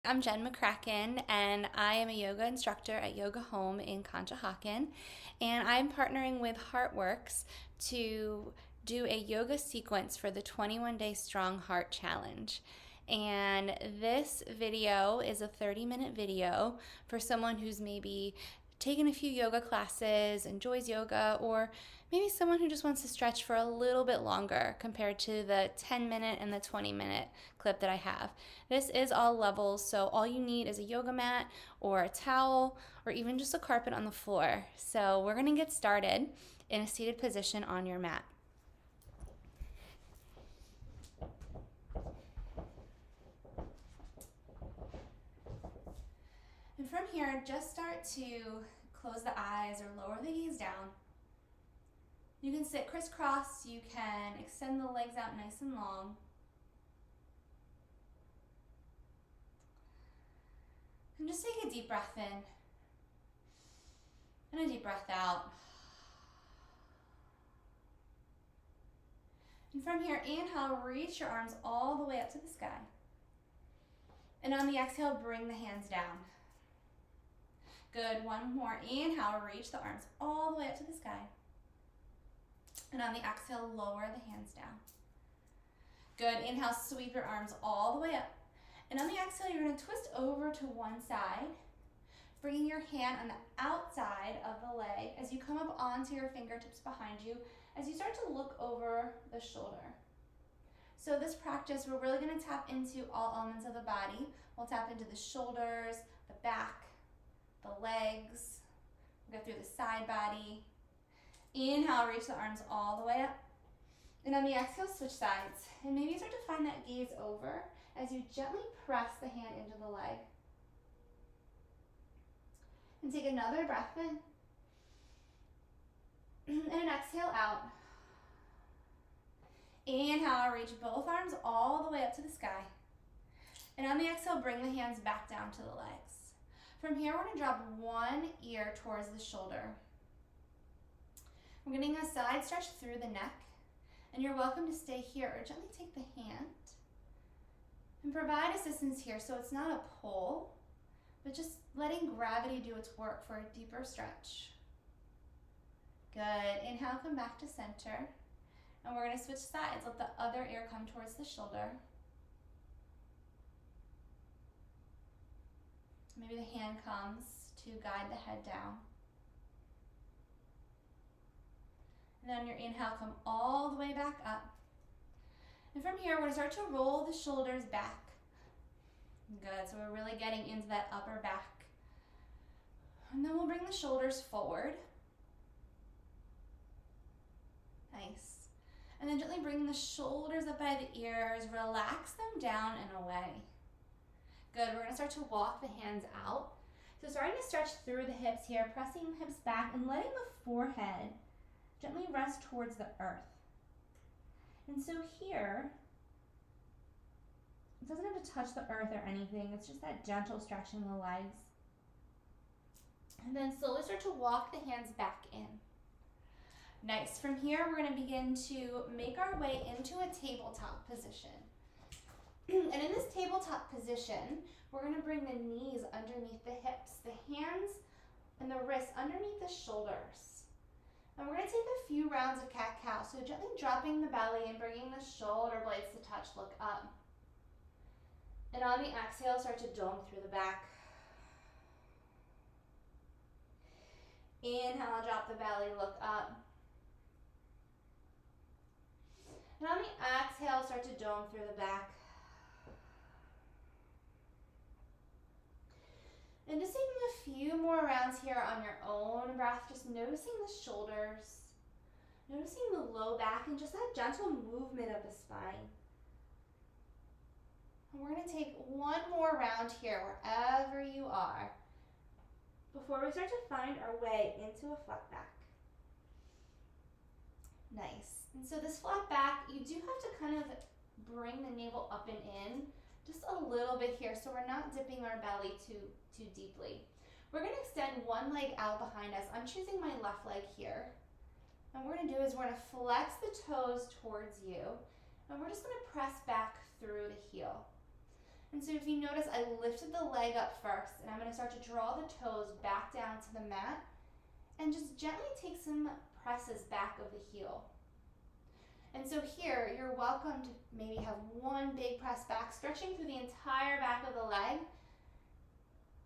I'm Jen McCracken, and I am a yoga instructor at Yoga Home in Conshohocken. And I'm partnering with Heartworks to do a yoga sequence for the 21 Day Strong Heart Challenge. And this video is a 30-minute video for someone who's maybe taken a few yoga classes, enjoys yoga, or maybe someone who just wants to stretch for a little bit longer compared to the 10-minute and the 20-minute clip that I have. This is all levels, so all you need is a yoga mat or a towel or even just a carpet on the floor. So we're going to get started in a seated position on your mat. And from here, just start to close the eyes or lower the gaze down. You can sit crisscross, you can extend the legs out nice and long. And just take a deep breath in and a deep breath out. And from here, inhale, reach your arms all the way up to the sky. And on the exhale, bring the hands down. Good, one more. Inhale, reach the arms all the way up to the sky. And on the exhale, lower the hands down. Good, inhale, sweep your arms all the way up. And on the exhale, you're going to twist over to one side, bringing your hand on the outside of the leg as you come up onto your fingertips behind you as you start to look over the shoulder. So this practice, we're really going to tap into all elements of the body. We'll tap into the shoulders, the back, the legs. We'll go through the side body. Inhale, reach the arms all the way up. And on the exhale, switch sides. And maybe start to find that gaze over as you gently press the hand into the leg. And take another breath in. And an exhale out. Inhale, reach both arms all the way up to the sky. And on the exhale, bring the hands back down to the legs. From here, we're going to drop one ear towards the shoulder. We're getting a side stretch through the neck. And you're welcome to stay here or gently take the hand and provide assistance here so it's not a pull, but just letting gravity do its work for a deeper stretch. Good. Inhale, come back to center. And we're going to switch sides. Let the other ear come towards the shoulder. Maybe the hand comes to guide the head down. And then on your inhale, come all the way back up. And from here, we're going to start to roll the shoulders back. Good, so we're really getting into that upper back. And then we'll bring the shoulders forward. Nice. And then gently bring the shoulders up by the ears, relax them down and away. Good, we're going to start to walk the hands out. So starting to stretch through the hips here, pressing the hips back and letting the forehead gently rest towards the earth. And so here, it doesn't have to touch the earth or anything. It's just that gentle stretching the legs. And then slowly start to walk the hands back in. Nice. From here, we're going to begin to make our way into a tabletop position. And in this tabletop position, we're going to bring the knees underneath the hips, the hands and the wrists underneath the shoulders. And we're going to take a few rounds of cat-cow, so gently dropping the belly and bringing the shoulder blades to touch, look up. And on the exhale, start to dome through the back. Inhale, drop the belly, look up. And on the exhale, start to dome through the back. And just taking a few more rounds here on your own breath, just noticing the shoulders, noticing the low back, and just that gentle movement of the spine. And we're going to take one more round here, wherever you are, before we start to find our way into a flat back. Nice. And so this flat back, you do have to kind of bring the navel up and in just a little bit here so we're not dipping our belly too deeply. We're going to extend one leg out behind us. I'm choosing my left leg here. And what we're going to do is we're going to flex the toes towards you. And we're just going to press back through the heel. And so if you notice, I lifted the leg up first, and I'm going to start to draw the toes back down to the mat and just gently take some presses back of the heel. And so here, you're welcome to maybe have one big press back, stretching through the entire back of the leg.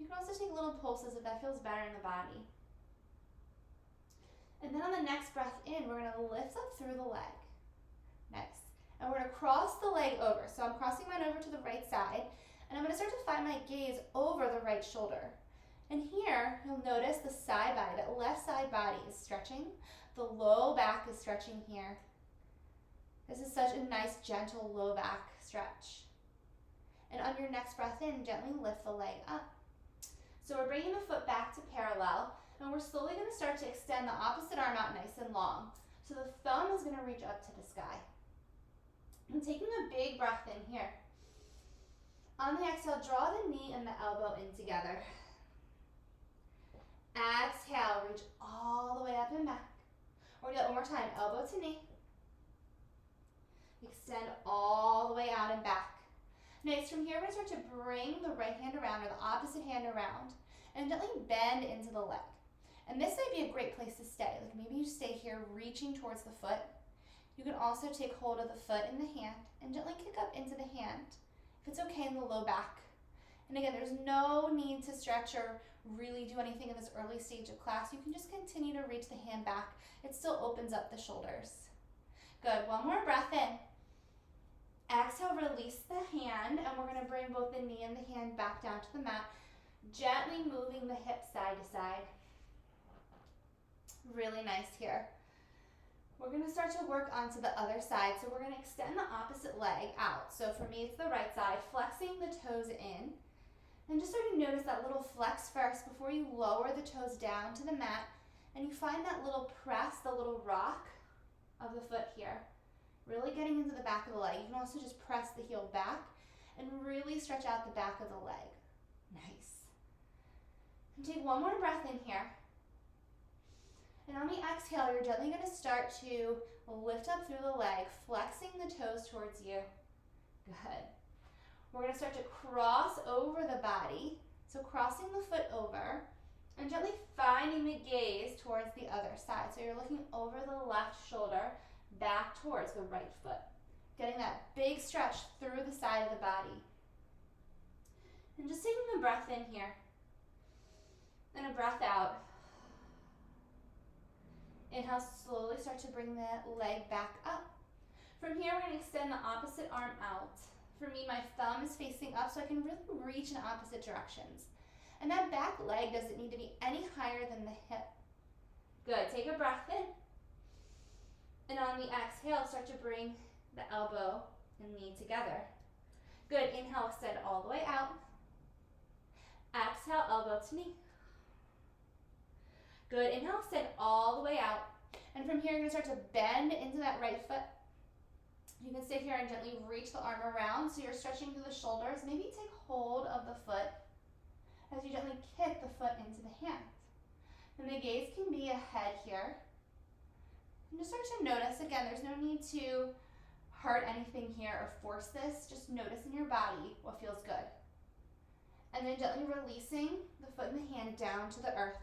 You can also take little pulses if that feels better in the body. And then on the next breath in, we're going to lift up through the leg. Nice. And we're going to cross the leg over. So I'm crossing mine over to the right side, and I'm going to start to find my gaze over the right shoulder. And here, you'll notice the side body, that left side body is stretching. The low back is stretching here. This is such a nice, gentle low back stretch. And on your next breath in, gently lift the leg up. So we're bringing the foot back to parallel, and we're slowly going to start to extend the opposite arm out nice and long. So the thumb is going to reach up to the sky. And taking a big breath in here. On the exhale, draw the knee and the elbow in together. Exhale, reach all the way up and back. We're going to do it one more time. Elbow to knee. Extend all the way out and back. Next, from here, we're going to start to bring the right hand around or the opposite hand around and gently bend into the leg. And this might be a great place to stay. Like maybe you stay here reaching towards the foot. You can also take hold of the foot in the hand and gently kick up into the hand. If it's okay in the low back. And again, there's no need to stretch or really do anything in this early stage of class. You can just continue to reach the hand back. It still opens up the shoulders. Good, one more breath in. Exhale, release the hand, and we're going to bring both the knee and the hand back down to the mat, gently moving the hips side to side. Really nice here. We're going to start to work onto the other side, so we're going to extend the opposite leg out. So for me, it's the right side, flexing the toes in, and just starting to notice that little flex first before you lower the toes down to the mat, and you find that little press, the little rock of the foot here. Really getting into the back of the leg. You can also just press the heel back and really stretch out the back of the leg. Nice. And take one more breath in here. And on the exhale, you're gently going to start to lift up through the leg, flexing the toes towards you. Good. We're going to start to cross over the body. So crossing the foot over and gently finding the gaze towards the other side. So you're looking over the left shoulder, back towards the right foot. Getting that big stretch through the side of the body. And just taking a breath in here. And a breath out. Inhale, slowly start to bring the leg back up. From here, we're going to extend the opposite arm out. For me, my thumb is facing up so I can really reach in opposite directions. And that back leg doesn't need to be any higher than the hip. Good, take a breath in. And on the exhale, start to bring the elbow and knee together. Good, inhale, extend all the way out. Exhale, elbow to knee. Good, inhale, extend all the way out. And from here, you're going to start to bend into that right foot. You can stay here and gently reach the arm around so you're stretching through the shoulders. Maybe take hold of the foot as you gently kick the foot into the hand. And the gaze can be ahead here. And just start to notice, again, there's no need to hurt anything here or force this. Just notice in your body what feels good. And then gently releasing the foot and the hand down to the earth.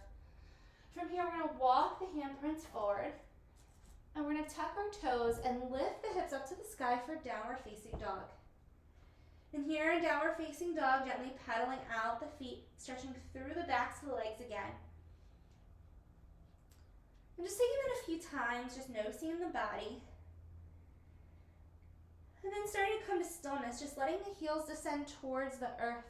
From here, we're going to walk the handprints forward. And we're going to tuck our toes and lift the hips up to the sky for downward facing dog. And here in downward facing dog, gently pedaling out the feet, stretching through the backs of the legs again. And just taking it a few times, just noticing in the body. And then starting to come to stillness, just letting the heels descend towards the earth.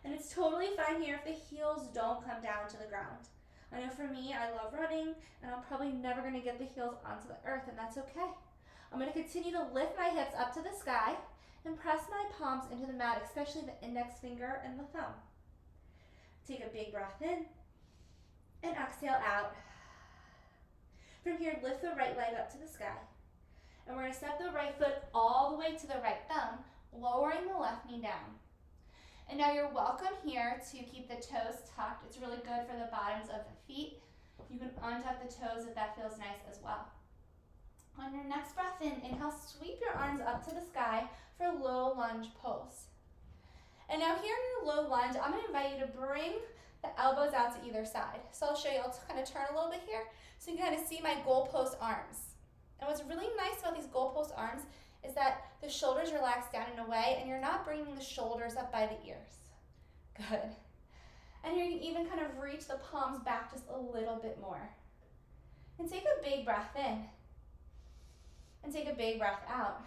And it's totally fine here if the heels don't come down to the ground. I know for me, I love running, and I'm probably never going to get the heels onto the earth, and that's okay. I'm going to continue to lift my hips up to the sky and press my palms into the mat, especially the index finger and the thumb. Take a big breath in and exhale out. From here, lift the right leg up to the sky. And we're going to step the right foot all the way to the right thumb, lowering the left knee down. And now you're welcome here to keep the toes tucked. It's really good for the bottoms of the feet. You can untuck the toes if that feels nice as well. On your next breath in, inhale, sweep your arms up to the sky for low lunge pose. And now here in your low lunge, I'm gonna invite you to bring the elbows out to either side. So I'll show you, I'll kind of turn a little bit here so you can kind of see my goalpost arms. And what's really nice about these goalpost arms is that the shoulders relax down and away and you're not bringing the shoulders up by the ears. Good. And here you can even kind of reach the palms back just a little bit more. And take a big breath in. And take a big breath out.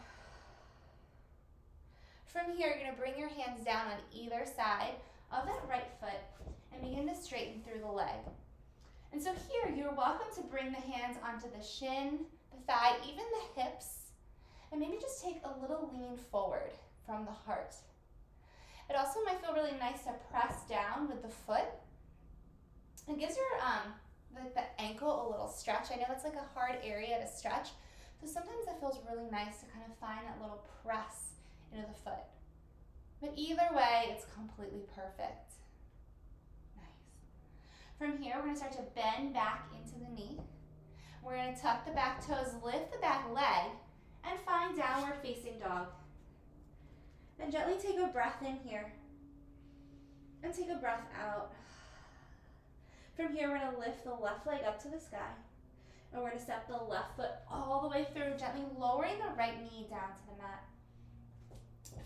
From here, you're gonna bring your hands down on either side of that right foot and begin to straighten through the leg. And so here, you're welcome to bring the hands onto the shin, the thigh, even the hips, and maybe just take a little lean forward from the heart. It also might feel really nice to press down with the foot. It gives your the ankle a little stretch. I know that's like a hard area to stretch, so sometimes it feels really nice to kind of find that little press into the foot. But either way, it's completely perfect. Nice. From here, we're gonna start to bend back into the knee. We're gonna tuck the back toes, lift the back leg, and find downward facing dog. Then gently take a breath in here, and take a breath out. From here, we're gonna lift the left leg up to the sky, and we're gonna step the left foot all the way through, gently lowering the right knee down to the mat.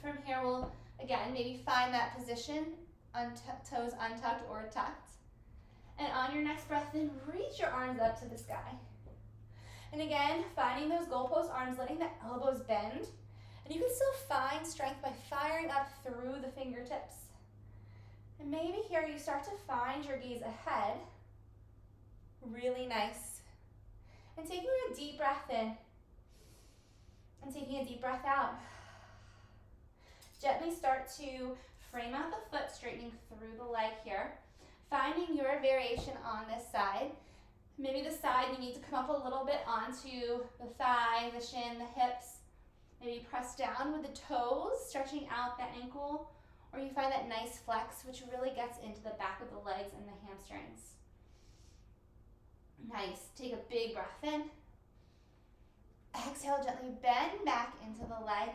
From here, we'll, again, maybe find that position, toes untucked or tucked. And on your next breath in, reach your arms up to the sky. And again, finding those goalpost arms, letting the elbows bend. And you can still find strength by firing up through the fingertips. And maybe here you start to find your gaze ahead. Really nice. And taking a deep breath in. And taking a deep breath out. Gently start to frame out the foot, straightening through the leg here. Finding your variation on this side. Maybe the side you need to come up a little bit onto the thigh, the shin, the hips. Maybe press down with the toes, stretching out the ankle. Or you find that nice flex, which really gets into the back of the legs and the hamstrings. Nice. Take a big breath in. Exhale, gently bend back into the leg.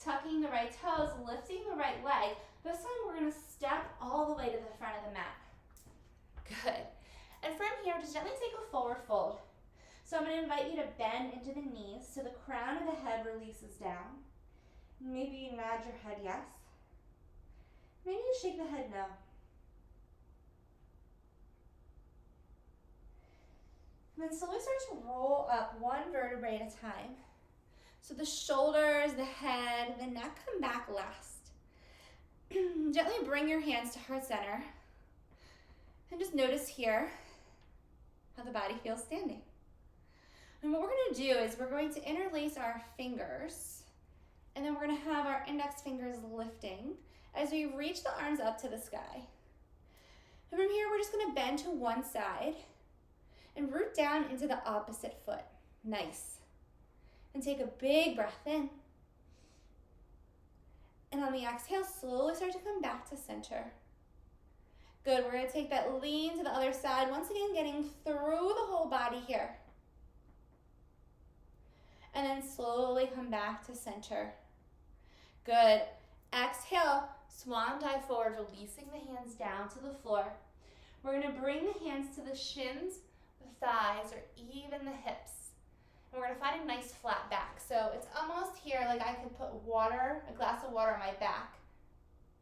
Tucking the right toes, lifting the right leg. This time we're gonna step all the way to the front of the mat. Good. And from here, just gently take a forward fold. So I'm gonna invite you to bend into the knees so the crown of the head releases down. Maybe you nod your head yes. Maybe you shake the head no. And then slowly start to roll up one vertebrae at a time. So the shoulders, the head, the neck come back last. Gently bring your hands to heart center. And just notice here how the body feels standing. And what we're going to do is we're going to interlace our fingers, and then we're going to have our index fingers lifting as we reach the arms up to the sky. And from here, we're just going to bend to one side and root down into the opposite foot. Nice. And take a big breath in. And on the exhale, slowly start to come back to center. Good, we're gonna take that lean to the other side. Once again, getting through the whole body here. And then slowly come back to center. Good. Exhale, swan dive forward, releasing the hands down to the floor. We're gonna bring the hands to the shins, the thighs, or even the hips. And we're gonna find a nice flat back. So it's almost here like I could put water, a glass of water on my back,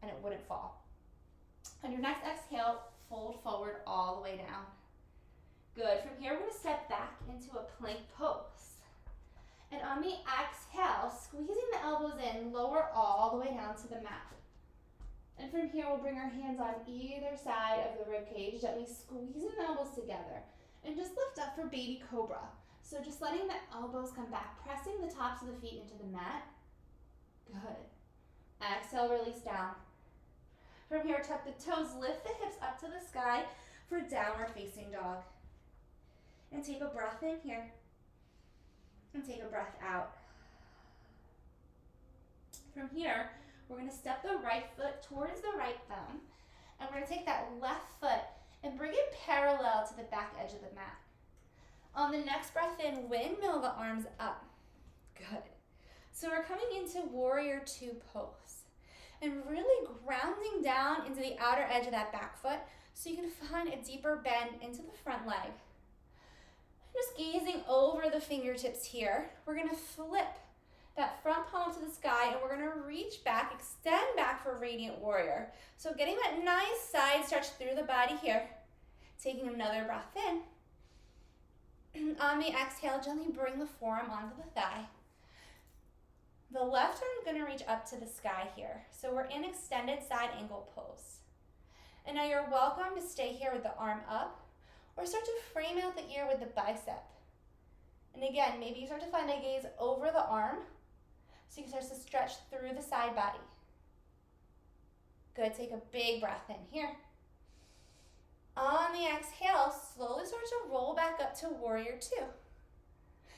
and it wouldn't fall. On your next exhale, fold forward all the way down. Good. From here, we're gonna step back into a plank pose. And on the exhale, squeezing the elbows in, lower all the way down to the mat. And from here, we'll bring our hands on either side of the rib cage, gently squeezing the elbows together. And just lift up for baby cobra. So just letting the elbows come back, pressing the tops of the feet into the mat. Good. Exhale, release down. From here, tuck the toes, lift the hips up to the sky for downward facing dog. And take a breath in here. And take a breath out. From here, we're going to step the right foot towards the right thumb. And we're going to take that left foot and bring it parallel to the back edge of the mat. On the next breath in, windmill the arms up. Good. So we're coming into warrior two pose. and really grounding down into the outer edge of that back foot so you can find a deeper bend into the front leg. Just gazing over the fingertips here, we're gonna flip that front palm to the sky and we're gonna reach back, extend back for Radiant Warrior. So getting that nice side stretch through the body here. Taking another breath in. On the exhale, gently bring the forearm onto the thigh. The left arm is gonna reach up to the sky here. So we're in extended side angle pose. And now you're welcome to stay here with the arm up or start to frame out the ear with the bicep. And again, maybe you start to find a gaze over the arm so you can start to stretch through the side body. Good, take a big breath in here. On the exhale, slowly start to roll back up to Warrior Two.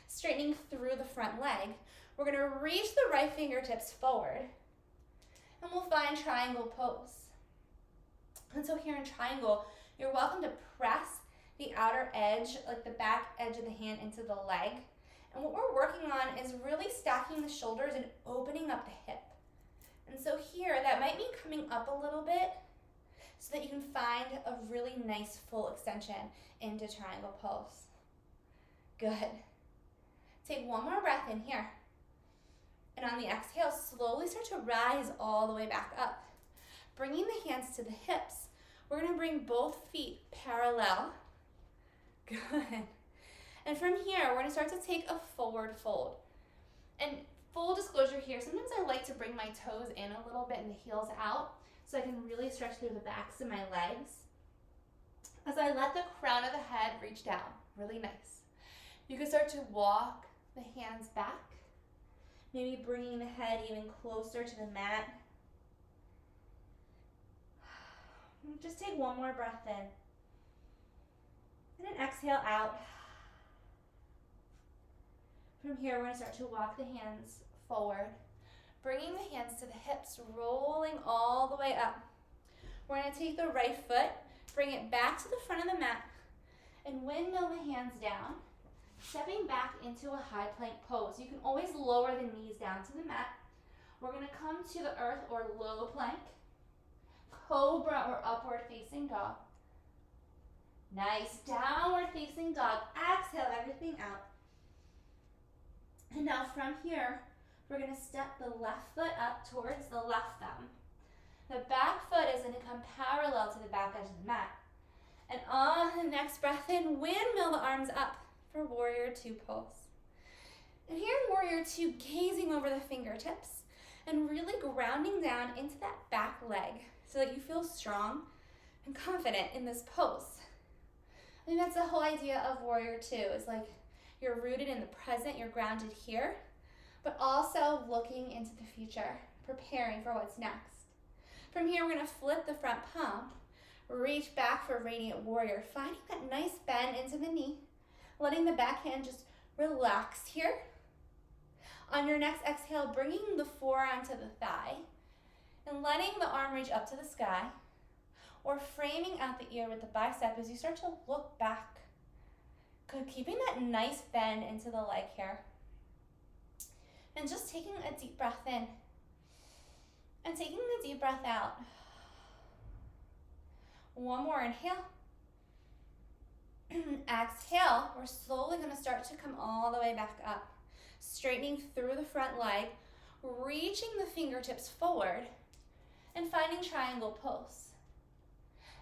Straightening through the front leg. We're gonna reach the right fingertips forward and we'll find triangle pose. And so here in triangle, you're welcome to press the outer edge, like the back edge of the hand into the leg. And what we're working on is really stacking the shoulders and opening up the hip. And so here, that might mean coming up a little bit so that you can find a really nice full extension into triangle pose. Good. Take one more breath in here. And on the exhale, slowly start to rise all the way back up. Bringing the hands to the hips. We're gonna bring both feet parallel. Good. And from here, we're gonna start to take a forward fold. And full disclosure here, sometimes I like to bring my toes in a little bit and the heels out so I can really stretch through the backs of my legs. As I let the crown of the head reach down, really nice. You can start to walk the hands back, maybe bringing the head even closer to the mat. Just take one more breath in. And then exhale out. From here, we're going to start to walk the hands forward, bringing the hands to the hips, rolling all the way up. We're going to take the right foot, bring it back to the front of the mat, and windmill the hands down, stepping back into a high plank pose. You can always lower the knees down to the mat. We're going to come to the earth or low plank, cobra or upward facing dog. Nice, downward facing dog. Exhale everything out. And now from here, we're gonna step the left foot up towards the left thumb. The back foot is gonna come parallel to the back edge of the mat. And on the next breath in, windmill the arms up for Warrior Two pose. And here in Warrior Two, gazing over the fingertips and really grounding down into that back leg so that you feel strong and confident in this pose. I think that's the whole idea of Warrior Two, is like you're rooted in the present, you're grounded here, but also looking into the future, preparing for what's next. From here, we're gonna flip the front palm, reach back for Radiant Warrior, finding that nice bend into the knee, letting the back hand just relax here. On your next exhale, bringing the forearm to the thigh and letting the arm reach up to the sky, or framing out the ear with the bicep as you start to look back. Good, keeping that nice bend into the leg here. And just taking a deep breath in and taking a deep breath out. One more inhale. Exhale, we're slowly gonna start to come all the way back up. Straightening through the front leg, reaching the fingertips forward, and finding triangle pose.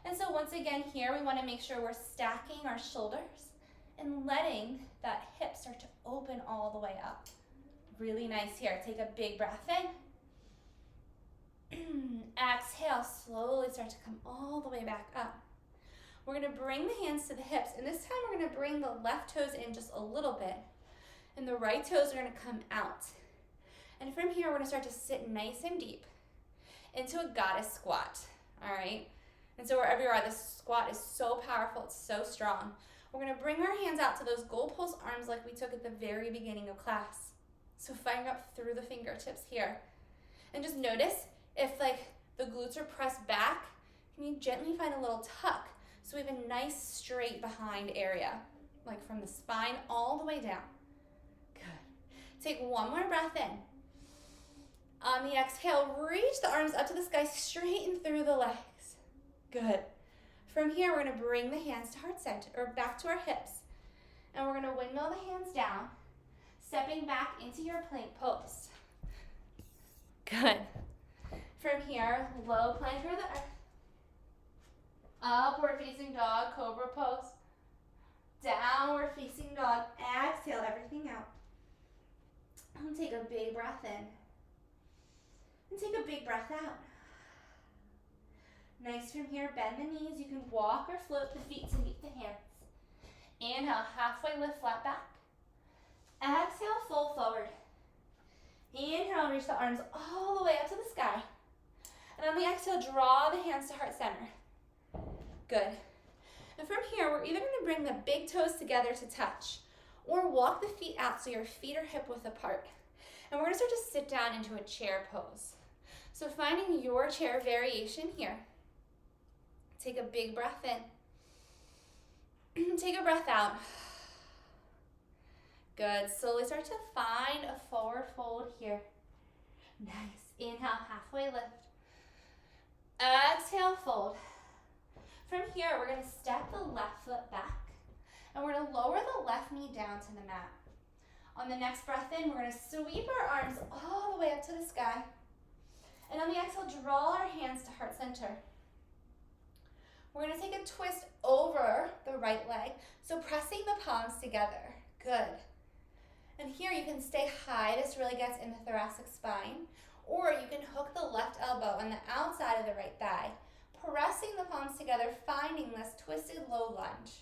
And so once again here, we wanna make sure we're stacking our shoulders and letting that hip start to open all the way up. Really nice here. Take a big breath in. Exhale, slowly start to come all the way back up. We're gonna bring the hands to the hips, and this time we're gonna bring the left toes in just a little bit, and the right toes are gonna come out. And from here, we're gonna start to sit nice and deep into a goddess squat, all right? And so wherever you are, this squat is so powerful, it's so strong. We're gonna bring our hands out to those goalpost arms like we took at the very beginning of class. So firing up through the fingertips here. And just notice if like the glutes are pressed back, can you gently find a little tuck so we have a nice straight behind area, like from the spine all the way down. Good. Take one more breath in. On the exhale, reach the arms up to the sky, straighten through the legs. Good. From here, we're gonna bring the hands to heart center, or back to our hips. And we're gonna windmill the hands down, stepping back into your plank pose. Good. From here, low plank through the earth. Upward facing dog, cobra pose. Downward facing dog, exhale everything out. And take a big breath in. And take a big breath out. Nice. From here, bend the knees. You can walk or float the feet to meet the hands. Inhale, halfway lift, flat back. Exhale, fold forward. Inhale, reach the arms all the way up to the sky. And on the exhale, draw the hands to heart center. Good. And from here, we're either going to bring the big toes together to touch or walk the feet out so your feet are hip width apart. And we're going to start to sit down into a chair pose. So finding your chair variation here. Take a big breath in. Take a breath out. Good. Slowly start to find a forward fold here. Nice. Inhale, halfway lift. Exhale, fold. From here, we're going to step the left foot back, and we're going to lower the left knee down to the mat. On the next breath in, we're going to sweep our arms all the way up to the sky. And on the exhale, draw our hands to heart center. We're going to take a twist over the right leg, so pressing the palms together. Good. And here you can stay high. This really gets in the thoracic spine. Or you can hook the left elbow on the outside of the right thigh, pressing the palms together, finding this twisted low lunge.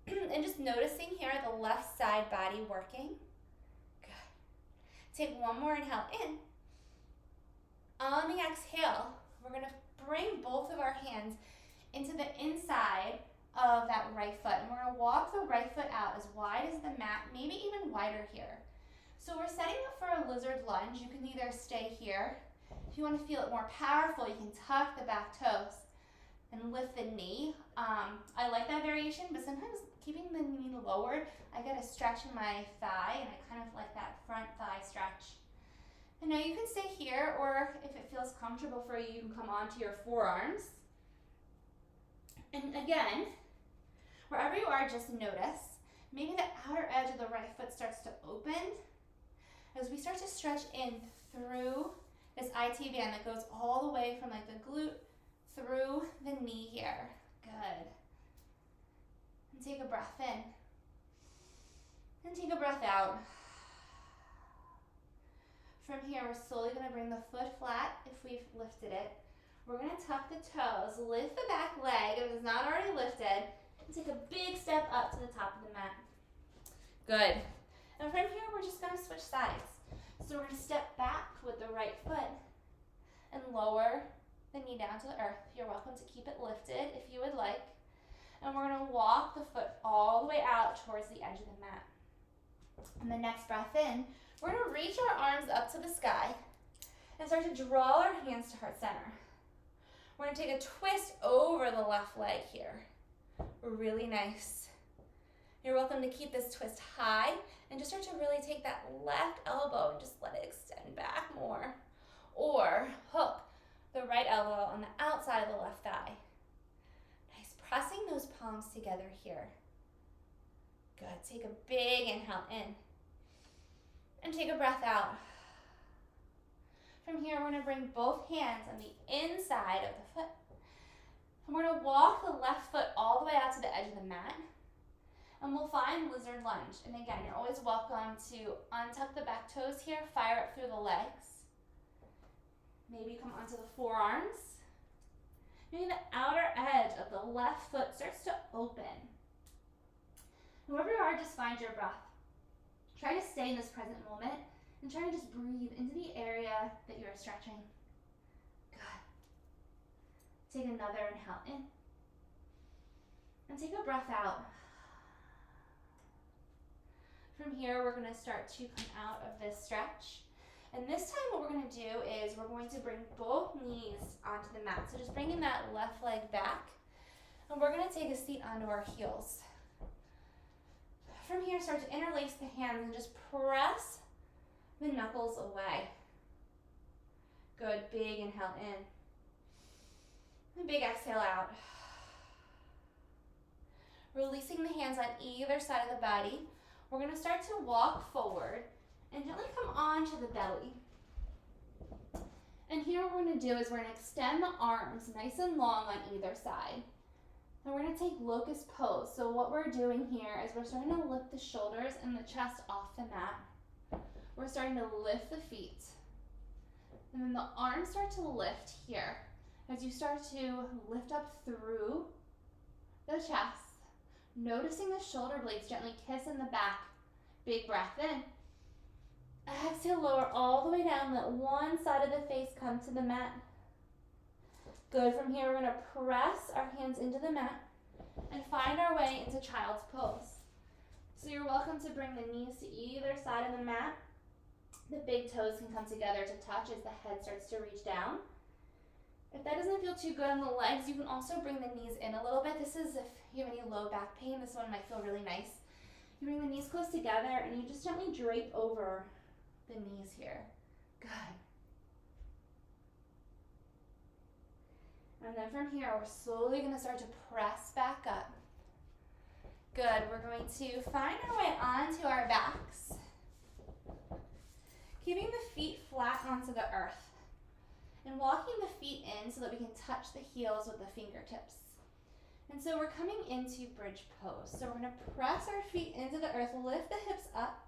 And just noticing here the left side body working. Good. Take one more inhale in. On the exhale, we're going to bring both of our hands into the inside of that right foot. And we're going to walk the right foot out as wide as the mat, maybe even wider here. So we're setting up for a lizard lunge. You can either stay here. If you want to feel it more powerful, you can tuck the back toes and lift the knee. I like that variation, but sometimes keeping the knee lowered, I get a stretch in my thigh, and I kind of like that front thigh stretch. And now you can stay here, or if it feels comfortable for you, you can come onto your forearms. And again, wherever you are, just notice. Maybe the outer edge of the right foot starts to open as we start to stretch in through this IT band that goes all the way from like the glute through the knee here. Good. And take a breath in. And take a breath out. From here, we're slowly going to bring the foot flat if we've lifted it. We're going to tuck the toes, lift the back leg if it's not already lifted, and take a big step up to the top of the mat. Good. And from here, we're just going to switch sides. So we're going to step back with the right foot and lower the knee down to the earth. You're welcome to keep it lifted if you would like. And we're going to walk the foot all the way out towards the edge of the mat. And the next breath in, we're going to reach our arms up to the sky and start to draw our hands to heart center. We're going to take a twist over the left leg here. Really nice. You're welcome to keep this twist high and just start to really take that left elbow and just let it extend back more. Or hook the right elbow on the outside of the left thigh. Nice. Pressing those palms together here. Good. Take a big inhale in. And take a breath out. From here, we're going to bring both hands on the inside of the foot. And we're going to walk the left foot all the way out to the edge of the mat. And we'll find lizard lunge. And again, you're always welcome to untuck the back toes here, fire up through the legs. Maybe come onto the forearms. Maybe the outer edge of the left foot starts to open. Wherever you are, just find your breath. Try to stay in this present moment and try to just breathe into the area that you're stretching. Good. Take another inhale in. And take a breath out. From here, we're going to start to come out of this stretch. And this time what we're going to do is we're going to bring both knees onto the mat. So just bringing that left leg back. And we're going to take a seat onto our heels. From here, start to interlace the hands and just press the knuckles away. Good, big inhale in. And big exhale out. Releasing the hands on either side of the body. We're going to start to walk forward and gently come onto the belly. And here what we're going to do is we're going to extend the arms nice and long on either side. And we're going to take locust pose. So what we're doing here is we're starting to lift the shoulders and the chest off the mat. We're starting to lift the feet. And then the arms start to lift here. As you start to lift up through the chest, noticing the shoulder blades gently kiss in the back. Big breath in. Exhale, lower all the way down. Let one side of the face come to the mat. Good. From here, we're going to press our hands into the mat and find our way into child's pose. So you're welcome to bring the knees to either side of the mat. The big toes can come together to touch as the head starts to reach down. If that doesn't feel too good on the legs, you can also bring the knees in a little bit. This is if you have any low back pain. This one might feel really nice. You bring the knees close together and you just gently drape over the knees here. Good. And then from here, we're slowly going to start to press back up. Good. We're going to find our way onto our backs. Keeping the feet flat onto the earth. And walking the feet in so that we can touch the heels with the fingertips. And so we're coming into bridge pose. So we're going to press our feet into the earth, lift the hips up.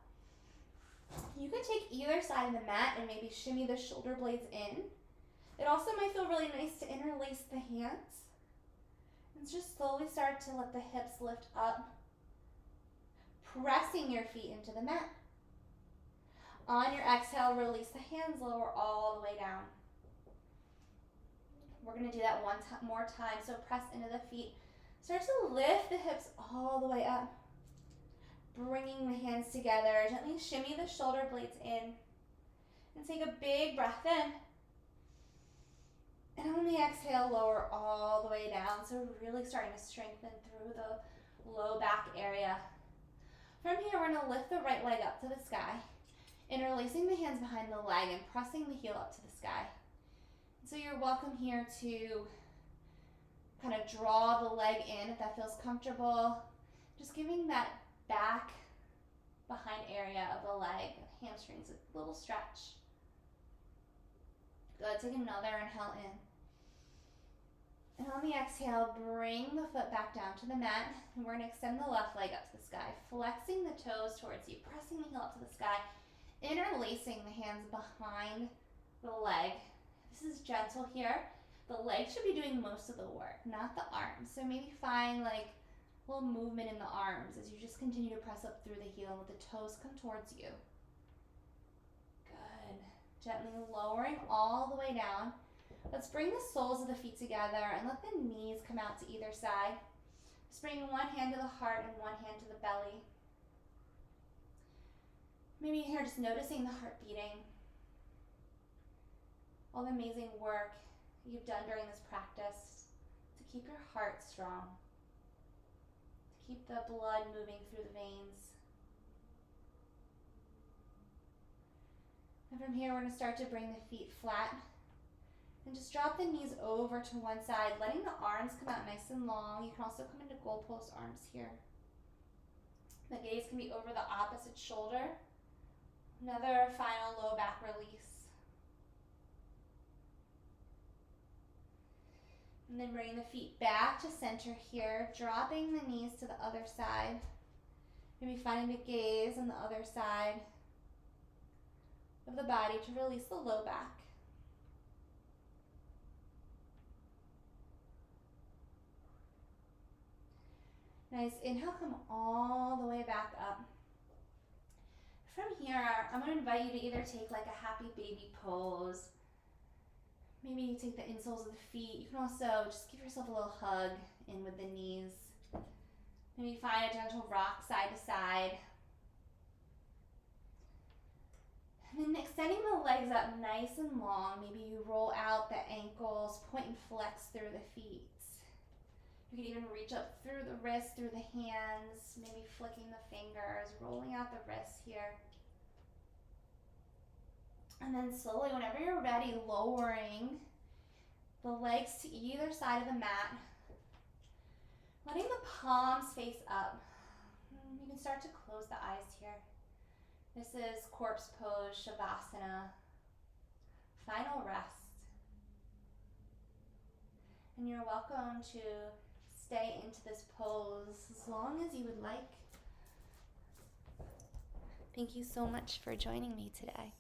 You can take either side of the mat and maybe shimmy the shoulder blades in. It also might feel really nice to interlace the hands. And just slowly start to let the hips lift up, pressing your feet into the mat. On your exhale, release the hands, lower all the way down. We're going to do that one more time. So press into the feet. Start to lift the hips all the way up. Bringing the hands together. Gently shimmy the shoulder blades in. And take a big breath in. And on the exhale, lower all the way down. So really starting to strengthen through the low back area. From here, we're going to lift the right leg up to the sky. Interlacing the hands behind the leg and pressing the heel up to the sky. So you're welcome here to kind of draw the leg in if that feels comfortable. Just giving that back behind area of the leg, hamstrings, a little stretch. Good, take another inhale in. And on the exhale, bring the foot back down to the mat. And we're going to extend the left leg up to the sky, flexing the toes towards you, pressing the heel up to the sky, interlacing the hands behind the leg. This is gentle here. The legs should be doing most of the work, not the arms. So maybe find like a little movement in the arms as you just continue to press up through the heel and let the toes come towards you. Good. Gently lowering all the way down. Let's bring the soles of the feet together and let the knees come out to either side. Just bring one hand to the heart and one hand to the belly. Maybe here just noticing the heart beating. All the amazing work you've done during this practice to keep your heart strong, to keep the blood moving through the veins. And from here, we're going to start to bring the feet flat and just drop the knees over to one side, letting the arms come out nice and long. You can also come into goalpost arms here. The gaze can be over the opposite shoulder. Another final low back release. And then bring the feet back to center here, dropping the knees to the other side. Maybe finding the gaze on the other side of the body to release the low back. Nice. Inhale, come all the way back up. From here, I'm going to invite you to either take like a happy baby pose. Maybe you take the insoles of the feet. You can also just give yourself a little hug in with the knees. Maybe find a gentle rock side to side. And then extending the legs up nice and long. Maybe you roll out the ankles, point and flex through the feet. You can even reach up through the wrists, through the hands, maybe flicking the fingers, rolling out the wrists here. And then slowly, whenever you're ready, lowering the legs to either side of the mat, letting the palms face up. You can start to close the eyes here. This is corpse pose, Shavasana. Final rest. And you're welcome to stay into this pose as long as you would like. Thank you so much for joining me today.